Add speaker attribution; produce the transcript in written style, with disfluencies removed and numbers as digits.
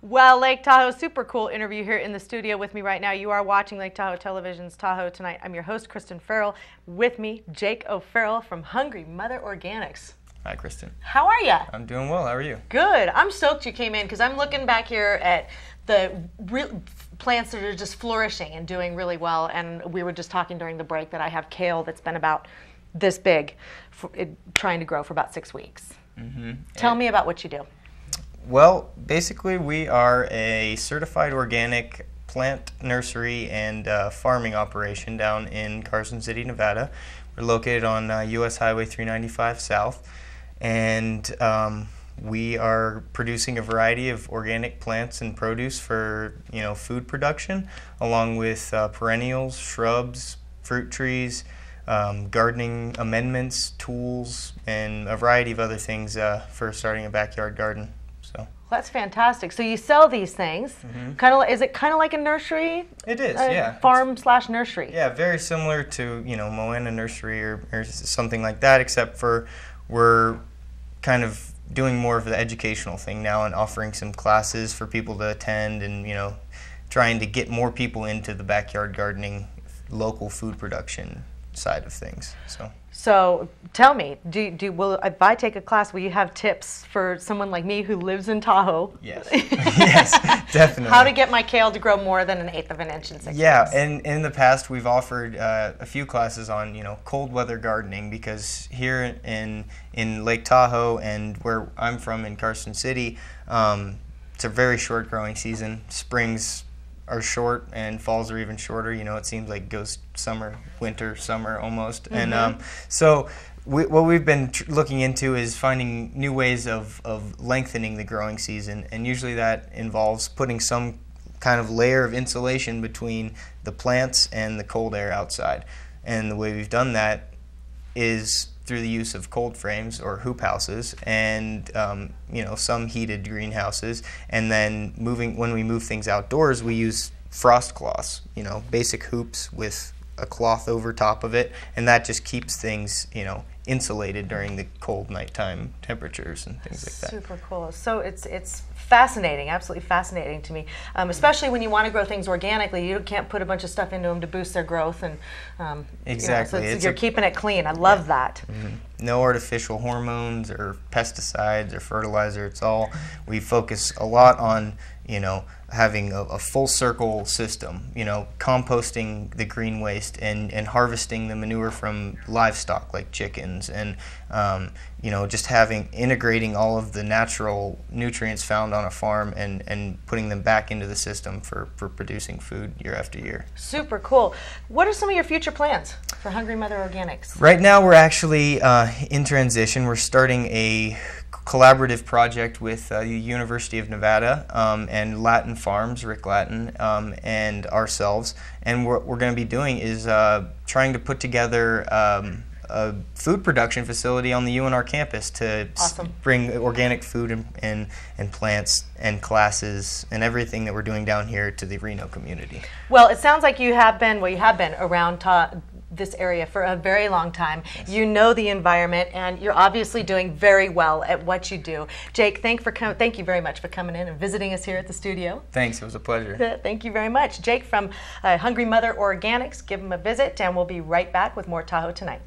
Speaker 1: Well, Lake Tahoe, super cool interview here in the studio with me right now. You are watching Lake Tahoe Television's Tahoe Tonight. I'm your host, Kristen Farrell. With me, Jake O'Farrell from Hungry Mother Organics.
Speaker 2: Hi, Kristen.
Speaker 1: How are you?
Speaker 2: I'm doing well. How are you?
Speaker 1: Good. I'm stoked you came in because I'm looking back here at the plants that are just flourishing and doing really well. And we were just talking during the break that I have kale that's been about this big, trying to grow for about 6 weeks. Tell me about what you do.
Speaker 2: Well, basically we are a certified organic plant nursery and farming operation down in Carson City, Nevada. We're located on US Highway 395 South, and we are producing a variety of organic plants and produce for food production, along with perennials, shrubs, fruit trees, gardening amendments, tools, and a variety of other things for starting a backyard garden.
Speaker 1: That's fantastic. So you sell these things. Is it kind of like a nursery?
Speaker 2: It is, yeah.
Speaker 1: Farm/nursery.
Speaker 2: Yeah, very similar to Moana Nursery or something like that, except for we're kind of doing more of the educational thing now and offering some classes for people to attend, and trying to get more people into the backyard gardening, local food production side of things.
Speaker 1: So tell me, if I take a class, will you have tips for someone like me who lives in Tahoe?
Speaker 2: Yes, yes, definitely.
Speaker 1: How to get my kale to grow more than 1/8 of an inch in 6 months?
Speaker 2: Yeah, and in the past we've offered a few classes on cold weather gardening, because here in Lake Tahoe and where I'm from in Carson City, it's a very short growing season. Springs are short and falls are even shorter. It seems like it goes summer, winter, summer almost. And so what we've been looking into is finding new ways of lengthening the growing season, and usually that involves putting some kind of layer of insulation between the plants and the cold air outside. And the way we've done that is through the use of cold frames or hoop houses, and some heated greenhouses. And then when we move things outdoors, we use frost cloths, basic hoops with a cloth over top of it, and that just keeps things insulated during the cold nighttime temperatures and things like that. Super
Speaker 1: cool. So it's fascinating, absolutely fascinating to me, especially when you want to grow things organically. You can't put a bunch of stuff into them to boost their growth, and
Speaker 2: exactly.
Speaker 1: So you're keeping it clean. I love that.
Speaker 2: No artificial hormones or pesticides or fertilizer. We focus a lot on having a full circle system, composting the green waste and harvesting the manure from livestock like chickens, and just integrating all of the natural nutrients found on a farm and putting them back into the system for producing food year after year.
Speaker 1: Super cool. What are some of your future plans for Hungry Mother Organics?
Speaker 2: Right now we're actually in transition. We're starting a collaborative project with the University of Nevada and Latin Farms, Rick Latin, and ourselves. And what we're going to be doing is trying to put together a food production facility on the UNR campus to bring organic food and plants and classes and everything that we're doing down here to the Reno community.
Speaker 1: Well, it sounds like you have been around this area for a very long time. Yes. You know the environment, and you're obviously doing very well at what you do. Jake, thank you very much for coming in and visiting us here at the studio.
Speaker 2: Thanks, it was a pleasure.
Speaker 1: Thank you very much. Jake from Hungry Mother Organics. Give them a visit, and we'll be right back with more Tahoe Tonight.